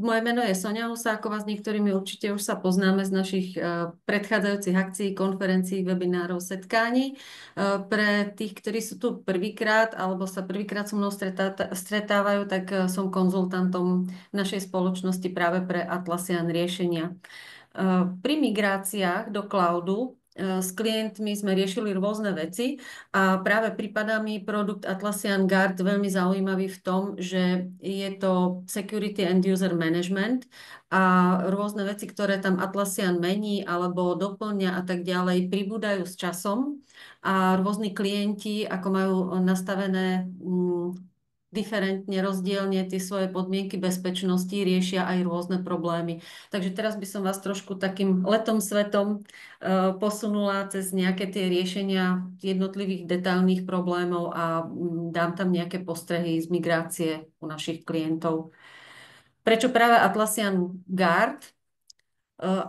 Moje meno je Sonia Husáková, s niektorými určite už sa poznáme z našich predchádzajúcich akcií, konferencií, webinárov, setkání. Pre tých, ktorí sú tu prvýkrát alebo sa prvýkrát so mnou stretávajú, tak som konzultantom našej spoločnosti práve pre Atlassian riešenia. Pri migráciách do cloudu s klientmi sme riešili rôzne veci a práve pripadá mi produkt Atlassian Guard veľmi zaujímavý v tom, že je to security and user management a rôzne veci, ktoré tam Atlassian mení alebo doplňa a tak ďalej, pribúdajú s časom a rôzni klienti, ako majú nastavené diferentne, rozdielne tie svoje podmienky bezpečnosti, riešia aj rôzne problémy. Takže teraz by som vás trošku takým letom svetom posunula cez nejaké tie riešenia jednotlivých detailných problémov a dám tam nejaké postrehy z migrácie u našich klientov. Prečo práve Atlassian Guard?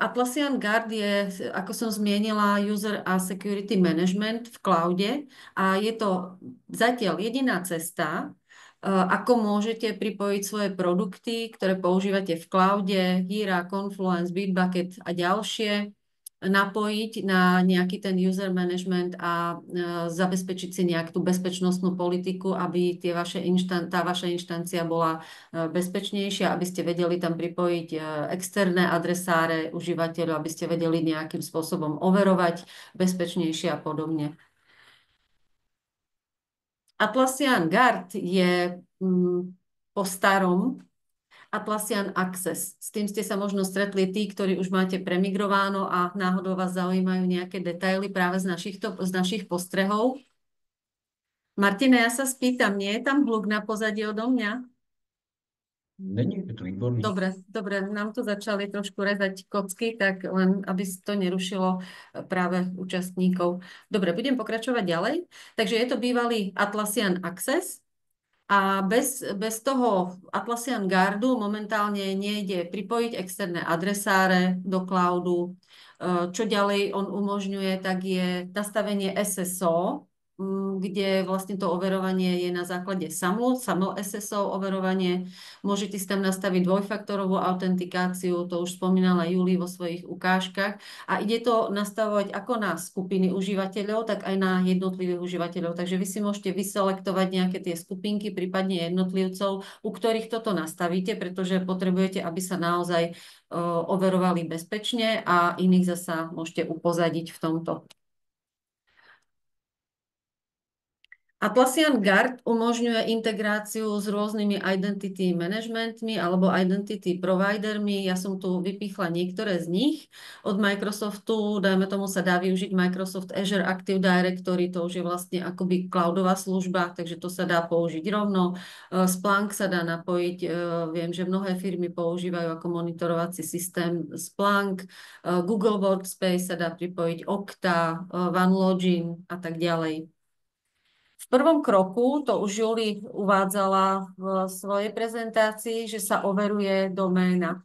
Atlassian Guard je, ako som zmienila, user a security management v cloude a je to zatiaľ jediná cesta, ako môžete pripojiť svoje produkty, ktoré používate v cloude, Jira, Confluence, Bitbucket a ďalšie, napojiť na nejaký ten user management a zabezpečiť si nejak tú bezpečnostnú politiku, aby tá vaša inštancia bola bezpečnejšia, aby ste vedeli tam pripojiť externé adresáre užívateľov, aby ste vedeli nejakým spôsobom overovať bezpečnejšie a podobne. Atlassian Guard je po starom Atlassian Access. S tým ste sa možno stretli tí, ktorí už máte premigrováno a náhodou vás zaujímajú nejaké detaily práve z našich postrehov. Martine, ja sa spýtam, nie je tam hluk na pozadí odo mňa? Není, je to výborný. Dobre, nám tu začali trošku rezať kocky, tak len aby to nerušilo práve účastníkov. Dobre, budem pokračovať ďalej. Takže je to bývalý Atlassian Access a bez toho Atlassian Guardu momentálne nejde pripojiť externé adresáre do cloudu. Čo ďalej on umožňuje, tak je nastavenie SSO, kde vlastne to overovanie je na základe samo SSO overovanie. Môžete si tam nastaviť dvojfaktorovú autentikáciu, to už spomínala Julie vo svojich ukážkach. A ide to nastavovať ako na skupiny užívateľov, tak aj na jednotlivých užívateľov. Takže vy si môžete vyselektovať nejaké tie skupinky, prípadne jednotlivcov, u ktorých toto nastavíte, pretože potrebujete, aby sa naozaj overovali bezpečne a iných zasa môžete upozadiť v tomto. Atlassian Guard umožňuje integráciu s rôznymi identity managementmi alebo identity providermi. Ja som tu vypichla niektoré z nich. Od Microsoftu, dajme tomu, sa dá využiť Microsoft Azure Active Directory, to už je vlastne akoby cloudová služba, takže to sa dá použiť rovno. Splunk sa dá napojiť, viem, že mnohé firmy používajú ako monitorovací systém Splunk. Google Workspace sa dá pripojiť Okta, OneLogin a tak ďalej. V prvom kroku, to už Julie uvádzala v svojej prezentácii, že sa overuje doména.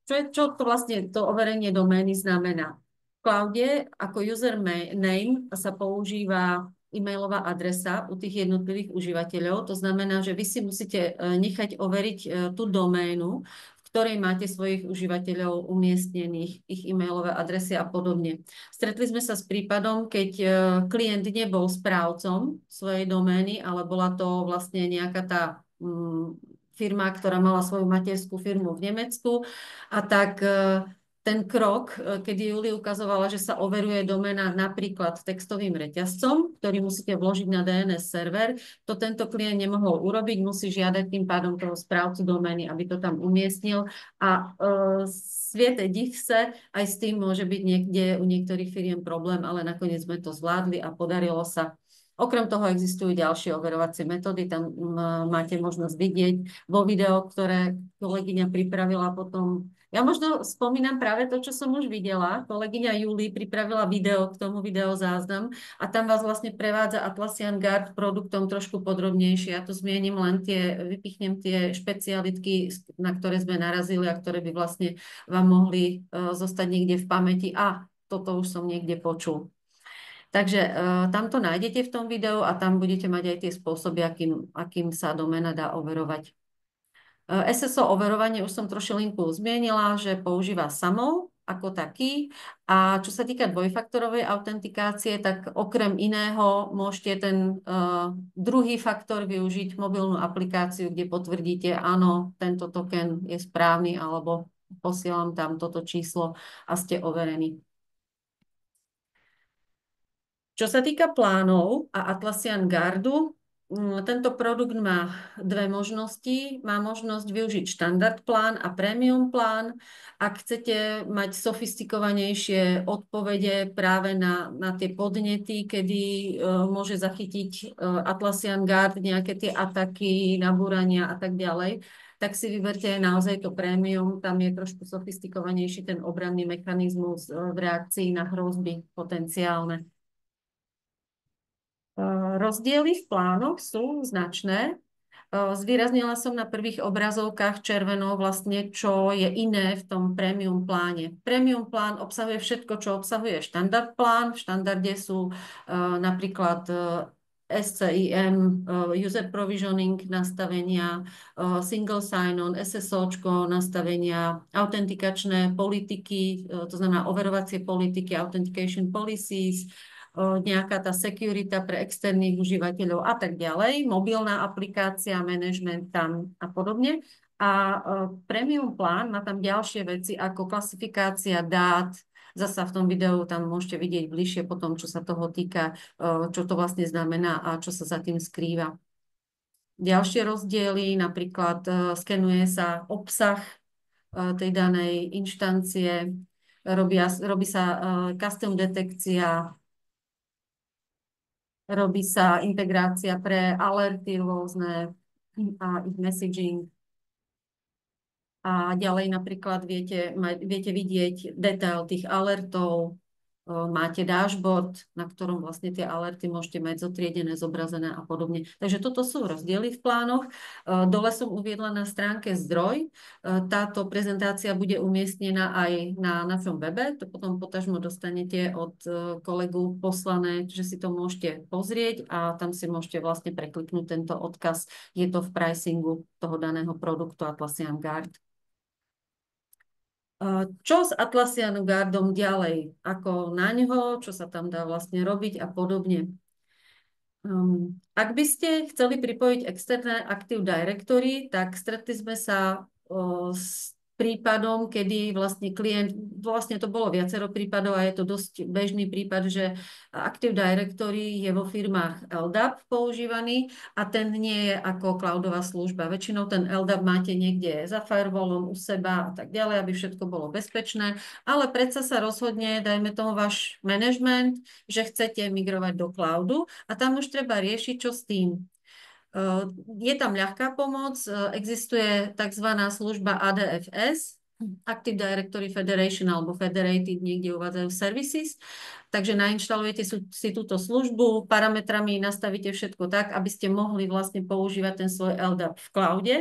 Čo to vlastne to overenie domény znamená? V cloude ako username sa používa e-mailová adresa u tých jednotlivých užívateľov. To znamená, že vy si musíte nechať overiť tú doménu, ktorej máte svojich užívateľov umiestnených, ich e-mailové adresy a podobne. Stretli sme sa s prípadom, keď klient nebol správcom svojej domény, ale bola to vlastne nejaká tá firma, ktorá mala svoju materskú firmu v Nemecku a tak ten krok, kedy Julie ukazovala, že sa overuje doména napríklad textovým reťazcom, ktorý musíte vložiť na DNS server, to tento klient nemohol urobiť, musí žiadať tým pádom toho správcu domény, aby to tam umiestnil a sviete div sa, aj s tým môže byť niekde u niektorých firiem problém, ale nakoniec sme to zvládli a podarilo sa. Okrem toho existujú ďalšie overovacie metódy, tam máte možnosť vidieť vo videu, ktoré kolegyňa pripravila potom. Ja možno spomínam práve to, čo som už videla. Kolegyňa Julie pripravila video k tomu videozáznam a tam vás vlastne prevádza Atlassian Guard produktom trošku podrobnejšie. Ja tu zmienim len vypichnem tie špecialitky, na ktoré sme narazili a ktoré by vlastne vám mohli zostať niekde v pamäti. A toto už som niekde počul. Takže tam to nájdete v tom videu a tam budete mať aj tie spôsoby, akým sa doména dá overovať. SSO overovanie už som trošilinku zmienila, že používa SAML ako taký. A čo sa týka dvojfaktorovej autentikácie, tak okrem iného môžete ten druhý faktor využiť mobilnú aplikáciu, kde potvrdíte, áno, tento token je správny, alebo posielam tam toto číslo a ste overení. Čo sa týka plánov a Atlassian Guardu, tento produkt má dve možnosti. Má možnosť využiť štandard plán a premium plán. Ak chcete mať sofistikovanejšie odpovede práve na tie podnety, kedy môže zachytiť Atlassian Guard nejaké tie ataky, nabúrania a tak ďalej, tak si vyberte naozaj to prémium. Tam je trošku sofistikovanejší ten obranný mechanizmus v reakcii na hrozby potenciálne. Rozdiely v plánoch sú značné. Zvýraznila som na prvých obrazovkách červenou vlastne, čo je iné v tom premium pláne. Premium plán obsahuje všetko, čo obsahuje štandard plán. V štandarde sú napríklad SCIM, user provisioning nastavenia, single sign-on, SSOčko nastavenia, autentikačné politiky, to znamená overovacie politiky, authentication policies, nejaká tá securita pre externých užívateľov a tak ďalej, mobilná aplikácia, management tam a podobne. A premium plán má tam ďalšie veci ako klasifikácia dát. Zasa v tom videu tam môžete vidieť bližšie potom, čo sa toho týka, čo to vlastne znamená a čo sa za tým skrýva. Ďalšie rozdiely, napríklad skenuje sa obsah tej danej inštancie, robí sa custom detekcia, robí sa integrácia pre alerty rôzne a ich messaging. A ďalej napríklad viete vidieť detail tých alertov, máte dashboard, na ktorom vlastne tie alerty môžete mať zotriedené, zobrazené a podobne. Takže toto sú rozdiely v plánoch. Dole som uviedla na stránke zdroj. Táto prezentácia bude umiestnená aj na našom webe. To potom potažmo dostanete od kolegu poslané, že si to môžete pozrieť a tam si môžete vlastne prekliknúť tento odkaz. Je to v pricingu toho daného produktu Atlassian Guard. Čo s Atlassian Guardom ďalej? Ako na ňo, čo sa tam dá vlastne robiť a podobne. Ak by ste chceli pripojiť externé Active Directory, tak stretli sme sa s prípadom, kedy vlastne klient, vlastne to bolo viacero prípadov a je to dosť bežný prípad, že Active Directory je vo firmách LDAP používaný a ten nie je ako cloudová služba. Väčšinou ten LDAP máte niekde za firewallom u seba a tak ďalej, aby všetko bolo bezpečné, ale predsa sa rozhodne, dajme tomu váš management, že chcete migrovať do cloudu a tam už treba riešiť, čo s tým. Je tam ľahká pomoc, existuje tzv. Služba ADFS, Active Directory Federation alebo Federated, niekde uvádzajú services. Takže nainštalujete si túto službu, parametrami nastavíte všetko tak, aby ste mohli vlastne používať ten svoj LDAP v cloude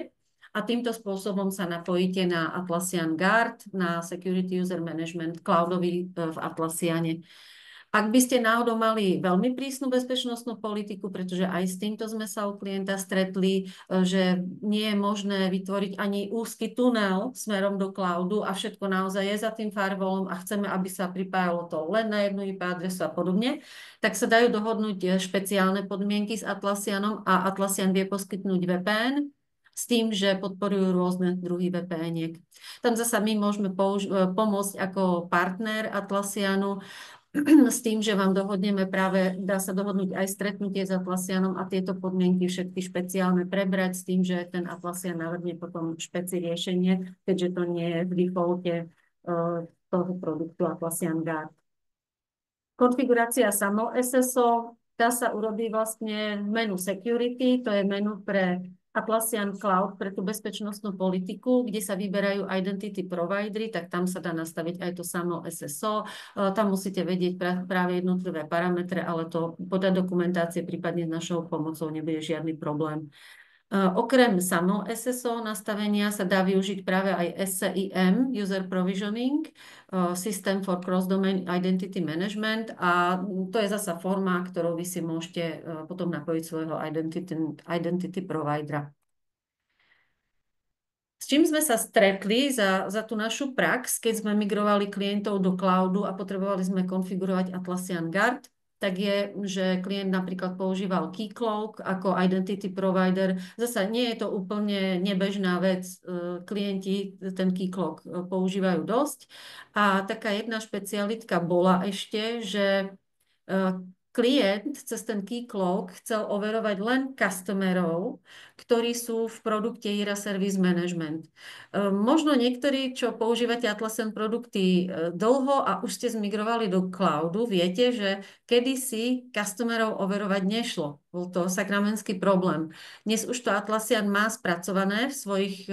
a týmto spôsobom sa napojíte na Atlassian Guard, na Security User Management cloudový v Atlassiane. Ak by ste náhodou mali veľmi prísnu bezpečnostnú politiku, pretože aj s týmto sme sa u klienta stretli, že nie je možné vytvoriť ani úzky tunel smerom do cloudu a všetko naozaj je za tým firewallom a chceme, aby sa pripájalo to len na jednu IP adresu a podobne, tak sa dajú dohodnúť špeciálne podmienky s Atlassianom a Atlassian vie poskytnúť VPN s tým, že podporujú rôzne druhy VPN-iek. Tam zasa my môžeme pomôcť ako partner Atlassianu s tým, že vám dohodneme práve, dá sa dohodnúť aj stretnutie s Atlassianom a tieto podmienky všetky špeciálne prebrať s tým, že ten Atlassian navrhne potom špeci riešenie, keďže to nie je v defaulte toho produktu Atlassian Guard. Konfigurácia samo SSO, tá sa urobí vlastne v menu Security, to je menu pre Atlassian Cloud pre tú bezpečnostnú politiku, kde sa vyberajú identity providery, tak tam sa dá nastaviť aj to samo SSO. Tam musíte vedieť práve jednotlivé parametre, ale to podľa dokumentácie prípadne s našou pomocou nebude žiadny problém. Okrem samo SSO nastavenia sa dá využiť práve aj SCIM, User Provisioning, System for Cross-Domain Identity Management a to je zasa forma, ktorou vy si môžete potom napojiť svojho identity providera. S čím sme sa stretli za tú našu prax, keď sme migrovali klientov do cloudu a potrebovali sme konfigurovať Atlassian Guard, tak je, že klient napríklad používal Keycloak ako identity provider. Zasa nie je to úplne nebežná vec. Klienti ten Keycloak používajú dosť. A taká jedna špecialitka bola ešte, že klient cez ten Keycloak chcel overovať len customerov, ktorí sú v produkte Jira Service Management. Možno niektorí, čo používate Atlassian produkty dlho a už ste zmigrovali do cloudu, viete, že kedysi customerov overovať nešlo. Bol to sakramentský problém. Dnes už to Atlassian má spracované v svojich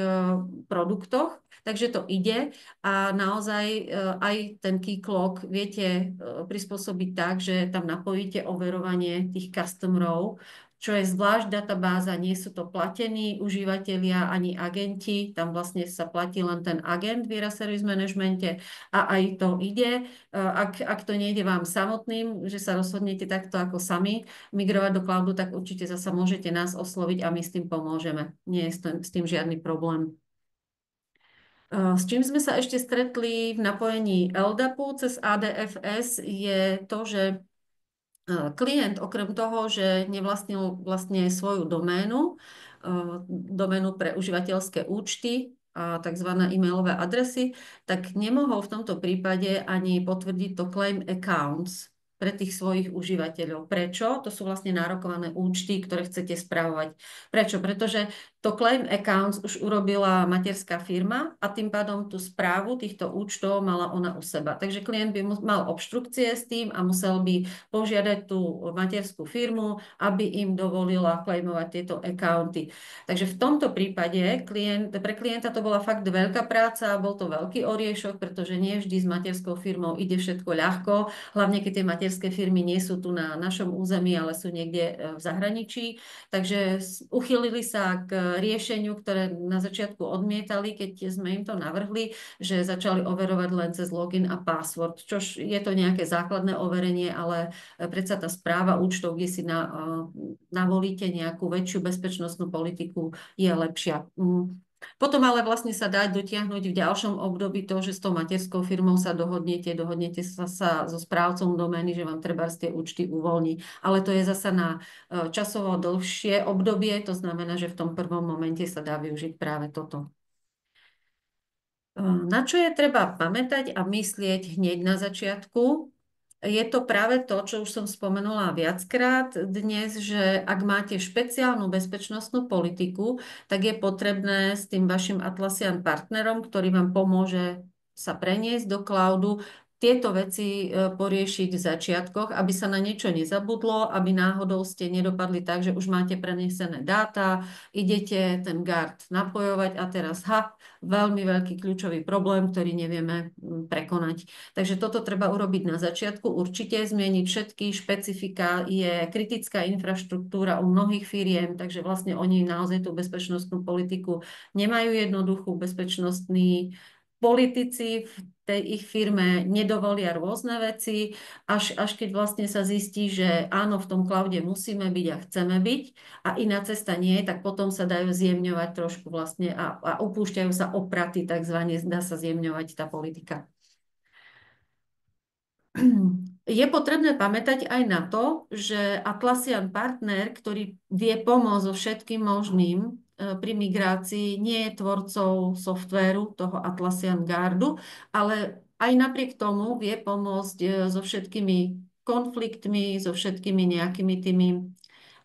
produktoch, takže to ide a naozaj aj ten Keycloak viete prispôsobiť tak, že tam napojíte overovanie tých customerov, čo je zvlášť databáza, nie sú to platení užívateľia ani agenti, tam vlastne sa platí len ten agent v Jira Service Managemente a aj to ide. Ak to nejde vám samotným, že sa rozhodnete takto ako sami migrovať do cloudu, tak určite zasa môžete nás osloviť a my s tým pomôžeme. Nie je s tým žiadny problém. S čím sme sa ešte stretli v napojení LDAPu cez ADFS je to, že klient okrem toho, že nevlastnil vlastne svoju doménu pre užívateľské účty a tzv. E-mailové adresy, tak nemohol v tomto prípade ani potvrdiť to claim accounts pre tých svojich užívateľov. Prečo? To sú vlastne nárokované účty, ktoré chcete spravovať. Prečo? Pretože to claim accounts už urobila materská firma a tým pádom tú správu týchto účtov mala ona u seba. Takže klient by mal obštrukcie s tým a musel by požiadať tú materskú firmu, aby im dovolila claimovať tieto accounty. Takže v tomto prípade pre klienta to bola fakt veľká práca, bol to veľký oriešok, pretože nie vždy s materskou firmou ide všetko ľahko, hlavne keď tie materské firmy nie sú tu na našom území, ale sú niekde v zahraničí. Takže uchýlili sa k riešeniu, ktoré na začiatku odmietali, keď sme im to navrhli, že začali overovať len cez login a password, čož je to nejaké základné overenie, ale predsa tá správa účtov, kde si navolíte nejakú väčšiu bezpečnostnú politiku, je lepšia. Potom ale vlastne sa dá dotiahnuť v ďalšom období to, že s tou materskou firmou sa dohodnete sa so správcom domény, že vám treba tie účty uvoľní. Ale to je zasa na časovo dlhšie obdobie, to znamená, že v tom prvom momente sa dá využiť práve toto. Na čo je treba pamätať a myslieť hneď na začiatku? Je to práve to, čo už som spomenula viackrát dnes, že ak máte špeciálnu bezpečnostnú politiku, tak je potrebné s tým vašim Atlassian partnerom, ktorý vám pomôže sa preniesť do cloudu, tieto veci poriešiť v začiatkoch, aby sa na niečo nezabudlo, aby náhodou ste nedopadli tak, že už máte prenesené dáta, idete ten guard napojovať a teraz veľmi veľký kľúčový problém, ktorý nevieme prekonať. Takže toto treba urobiť na začiatku, určite zmeniť všetky špecifika, je kritická infraštruktúra u mnohých firiem, takže vlastne oni naozaj tú bezpečnostnú politiku nemajú jednoduchú, bezpečnostní politici v tej ich firme nedovolia rôzne veci, až keď vlastne sa zistí, že áno, v tom cloude musíme byť a chceme byť a iná cesta nie, tak potom sa dajú zjemňovať trošku vlastne a upúšťajú sa opraty, takzvané dá sa zjemňovať tá politika. Je potrebné pamätať aj na to, že Atlassian partner, ktorý vie pomôcť so všetkým možným pri migrácii, nie je tvorcov softvéru toho Atlassian Guardu, ale aj napriek tomu vie pomôcť so všetkými konfliktmi, so všetkými nejakými tými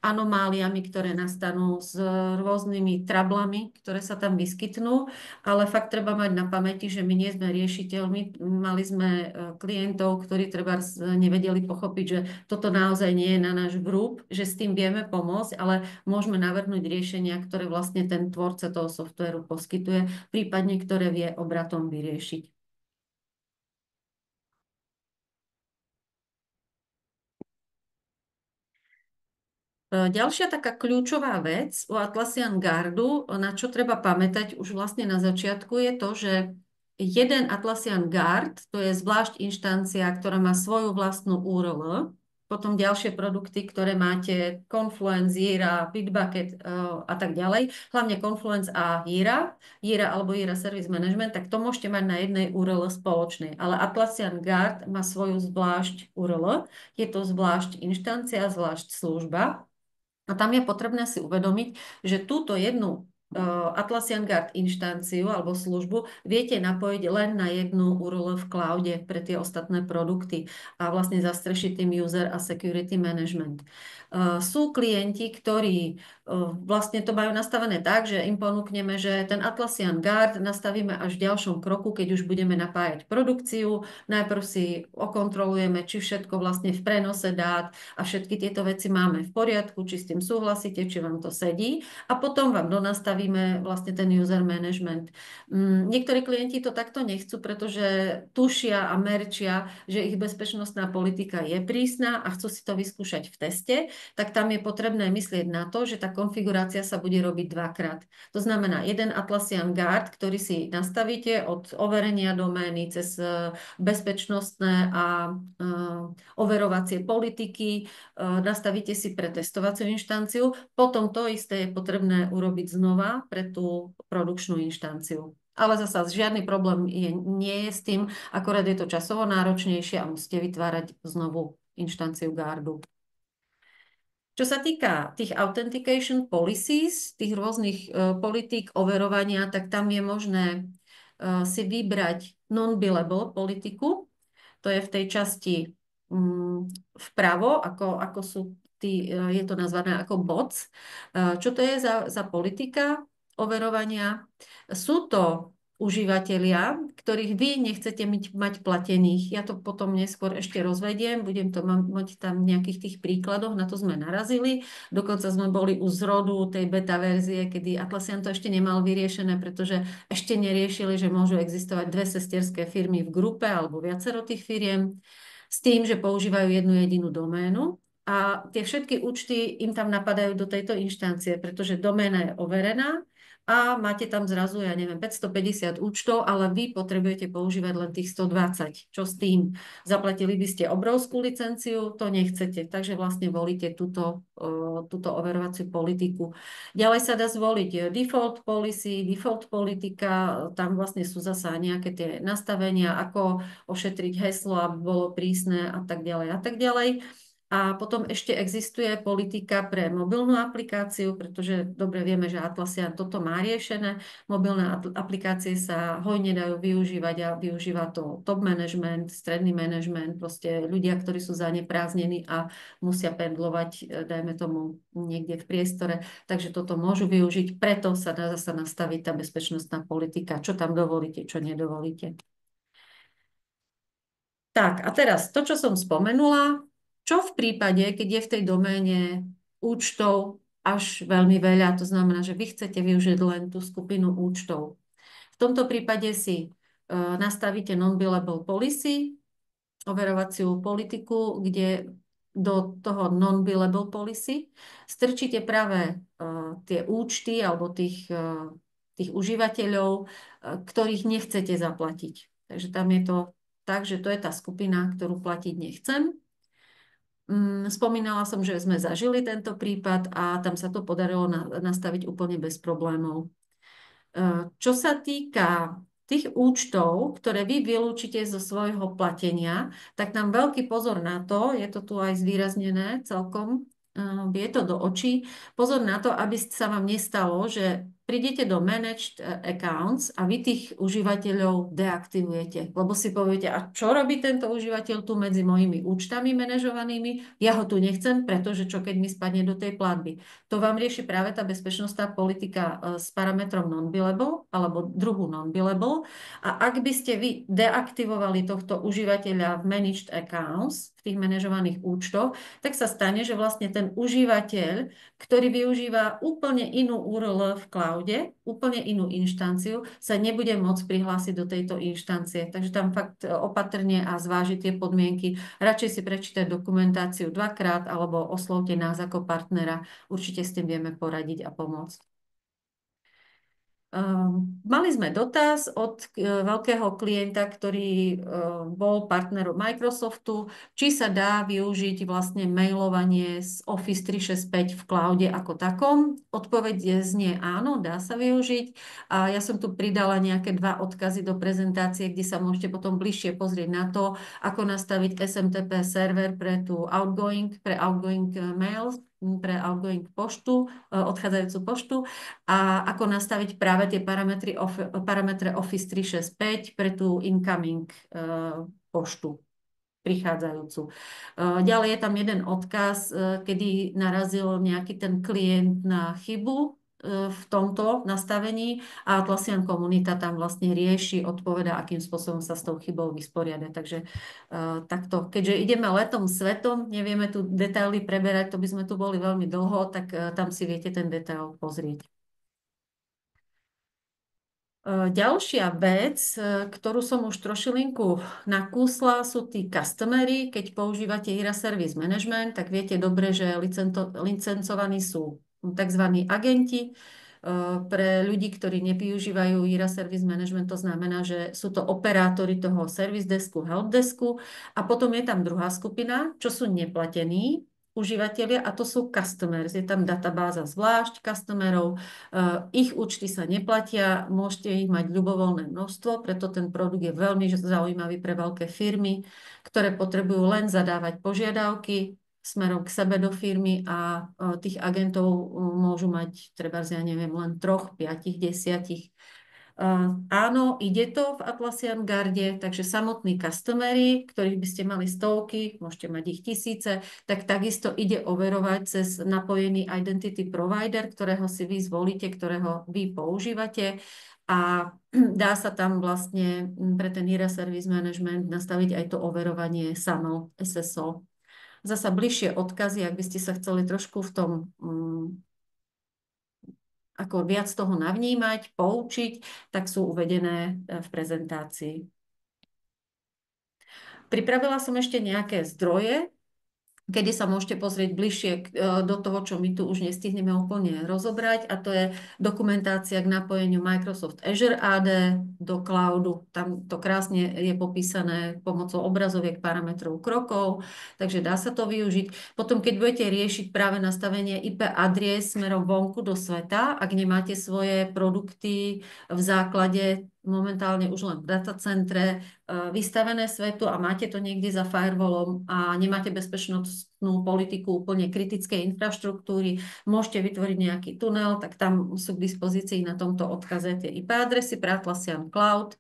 anomáliami, ktoré nastanú s rôznymi trablami, ktoré sa tam vyskytnú, ale fakt treba mať na pamäti, že my nie sme riešiteľmi. Mali sme klientov, ktorí treba nevedeli pochopiť, že toto naozaj nie je na náš vrúb, že s tým vieme pomôcť, ale môžeme navrhnúť riešenia, ktoré vlastne ten tvorca toho softvéru poskytuje, prípadne ktoré vie obratom vyriešiť. Ďalšia taká kľúčová vec u Atlassian Guardu, na čo treba pamätať už vlastne na začiatku, je to, že jeden Atlassian Guard, to je zvlášť inštancia, ktorá má svoju vlastnú URL, potom ďalšie produkty, ktoré máte, Confluence, Jira, Bitbucket a tak ďalej, hlavne Confluence a Jira, Jira alebo Jira Service Management, tak to môžete mať na jednej URL spoločnej. Ale Atlassian Guard má svoju zvlášť URL, je to zvlášť inštancia, zvlášť služba. A tam je potrebné si uvedomiť, že túto jednu Atlassian Guard inštanciu alebo službu viete napojiť len na jednu URL v cloude pre tie ostatné produkty a vlastne zastrešiť tým user a security management. Sú klienti, ktorí vlastne to majú nastavené tak, že im ponúkneme, že ten Atlassian Guard nastavíme až v ďalšom kroku, keď už budeme napájať produkciu. Najprv si okontrolujeme, či všetko vlastne v prenose dát a všetky tieto veci máme v poriadku, či s tým súhlasíte, či vám to sedí a potom vám donastavíme vlastne ten user management. Niektorí klienti to takto nechcú, pretože tušia a merčia, že ich bezpečnostná politika je prísna a chcú si to vyskúšať v teste, tak tam je potrebné myslieť na to, že tá konfigurácia sa bude robiť dvakrát. To znamená jeden Atlassian Guard, ktorý si nastavíte od overenia domény cez bezpečnostné a overovacie politiky, nastavíte si pre testovaciu inštanciu, potom to isté je potrebné urobiť znova pre tú produkčnú inštanciu. Ale zasa žiadny problém nie je s tým, akorát je to časovo náročnejšie a musíte vytvárať znovu inštanciu Guardu. Čo sa týka tých authentication policies, tých rôznych politík overovania, tak tam je možné si vybrať non-billable politiku. To je v tej časti vpravo, ako sú je to nazvané ako bots. Čo to je za politika overovania? Sú to užívateľia, ktorých vy nechcete mať platených. Ja to potom neskôr ešte rozvediem, budem to mať tam v nejakých tých príkladoch, na to sme narazili. Dokonca sme boli u zrodu tej beta verzie, kedy Atlassian to ešte nemal vyriešené, pretože ešte neriešili, že môžu existovať dve sesterské firmy v grupe alebo viacero tých firiem s tým, že používajú jednu jedinú doménu. A tie všetky účty im tam napadajú do tejto inštancie, pretože doména je overená a máte tam zrazu, ja neviem, 550 účtov, ale vy potrebujete používať len tých 120. Čo s tým? Zaplatili by ste obrovskú licenciu, to nechcete, takže vlastne volíte túto overovaciu politiku. Ďalej sa dá zvoliť default policy, default politika, tam vlastne sú zasa nejaké tie nastavenia, ako ošetriť heslo, aby bolo prísne a tak ďalej a tak ďalej. A potom ešte existuje politika pre mobilnú aplikáciu, pretože dobre vieme, že Atlassian toto má riešené. Mobilné aplikácie sa hojne dajú využívať a využíva to top management, stredný management, proste ľudia, ktorí sú zanepráznení a musia pendlovať, dajme tomu, niekde v priestore. Takže toto môžu využiť, preto sa dá zasa nastaviť tá bezpečnostná politika, čo tam dovolíte, čo nedovolíte. Tak a teraz to, čo som spomenula, čo v prípade, keď je v tej doméne účtov až veľmi veľa, to znamená, že vy chcete využiť len tú skupinu účtov. V tomto prípade si nastavíte non-billable policy, overovaciu politiku, kde do toho non-billable policy strčíte práve tie účty alebo tých užívateľov, ktorých nechcete zaplatiť. Takže tam je to tak, že to je tá skupina, ktorú platiť nechcem. Spomínala som, že sme zažili tento prípad a tam sa to podarilo nastaviť úplne bez problémov. Čo sa týka tých účtov, ktoré vy vylúčite zo svojho platenia, tak tam veľký pozor na to, je to tu aj zvýraznené celkom, je to do očí, pozor na to, aby sa vám nestalo, že prídete do Managed Accounts a vy tých užívateľov deaktivujete, lebo si poviete, a čo robí tento užívateľ tu medzi mojimi účtami manažovanými? Ja ho tu nechcem, pretože čo keď mi spadne do tej platby? To vám rieši práve tá bezpečnostná politika s parametrom non-billable alebo druhú non-billable. A ak by ste vy deaktivovali tohto užívateľa v Managed Accounts, v tých manažovaných účtoch, tak sa stane, že vlastne ten užívateľ, ktorý využíva úplne inú URL v cloude, úplne inú inštanciu, sa nebude môcť prihlásiť do tejto inštancie. Takže tam fakt opatrne a zvážiť tie podmienky. Radšej si prečítať dokumentáciu dvakrát alebo oslovte nás ako partnera. Určite s tým vieme poradiť a pomôcť. Mali sme dotaz od veľkého klienta, ktorý bol partnerom Microsoftu, či sa dá využiť vlastne mailovanie z Office 365 v cloude ako takom. Odpoveď znie áno, dá sa využiť. A ja som tu pridala nejaké dva odkazy do prezentácie, kde sa môžete potom bližšie pozrieť na to, ako nastaviť SMTP server pre outgoing mail, pre outgoing poštu, odchádzajúcu poštu a ako nastaviť práve tie parametre Office 365 pre tú incoming poštu prichádzajúcu. Ďalej je tam jeden odkaz, kedy narazil nejaký ten klient na chybu v tomto nastavení a Atlassian komunita tam vlastne rieši, odpoveda, akým spôsobom sa s tou chybou vysporiada. Takže takto, keďže ideme letom svetom, nevieme tu detaily preberať, to by sme tu boli veľmi dlho, tak tam si viete ten detail pozrieť. Ďalšia vec, ktorú som už trošilinku nakúsla, sú tí customery. Keď používate Jira Service Management, tak viete dobre, že licencovaní sú tzv. Agenti. Pre ľudí, ktorí nevyužívajú Jira Service Management, to znamená, že sú to operátori toho service desku, helpdesku a potom je tam druhá skupina, čo sú neplatení užívateľia a to sú customers. Je tam databáza zvlášť customerov, ich účty sa neplatia, môžete ich mať ľubovoľné množstvo, preto ten produkt je veľmi zaujímavý pre veľké firmy, ktoré potrebujú len zadávať požiadavky smerom k sebe do firmy a tých agentov môžu mať, treba ja neviem, len 3, 5, 10. Áno, ide to v Atlassian Guarde, takže samotní customery, ktorých by ste mali stovky, môžete mať ich tisíce, tak takisto ide overovať cez napojený identity provider, ktorého si vy zvolíte, ktorého vy používate a dá sa tam vlastne pre ten Jira Service Management nastaviť aj to overovanie SAML, SSO. Zasa bližšie odkazy, ak by ste sa chceli trošku v tom ako viac toho navnímať, poučiť, tak sú uvedené v prezentácii. Pripravila som ešte nejaké zdroje, kedy sa môžete pozrieť bližšie do toho, čo my tu už nestihneme úplne rozobrať, a to je dokumentácia k napojeniu Microsoft Azure AD do cloudu. Tam to krásne je popísané pomocou obrazoviek, parametrov, krokov, takže dá sa to využiť. Potom, keď budete riešiť práve nastavenie IP adries smerom vonku do sveta, ak nemáte svoje produkty v základe momentálne už len v datacentre, vystavené svetu a máte to niekde za firewallom a nemáte bezpečnostnú politiku úplne kritickej infraštruktúry, môžete vytvoriť nejaký tunel, tak tam sú k dispozícii na tomto odkaze tie IP adresy pre Atlassian Cloud.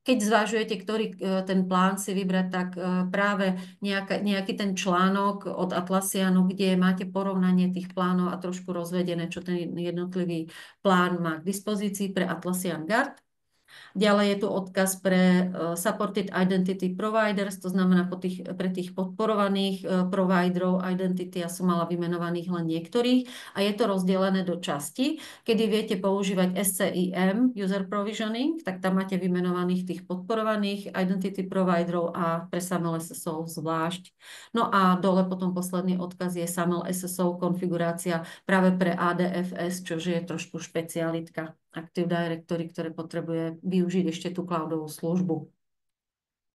Keď zvažujete, ktorý ten plán si vybrať, tak práve nejaký ten článok od Atlassianu, kde máte porovnanie tých plánov a trošku rozvedené, čo ten jednotlivý plán má k dispozícii pre Atlassian Guard. Ďalej je tu odkaz pre Supported Identity Providers, to znamená pre tých podporovaných providerov identity, ja som mala vymenovaných len niektorých a je to rozdelené do časti, kedy viete používať SCIM, User Provisioning, tak tam máte vymenovaných tých podporovaných identity providerov a pre SAML SSO zvlášť. No a dole potom posledný odkaz je SAML SSO konfigurácia práve pre ADFS, čo je trošku špecialitka Active Directory, ktoré potrebuje využiť ešte tú cloudovú službu.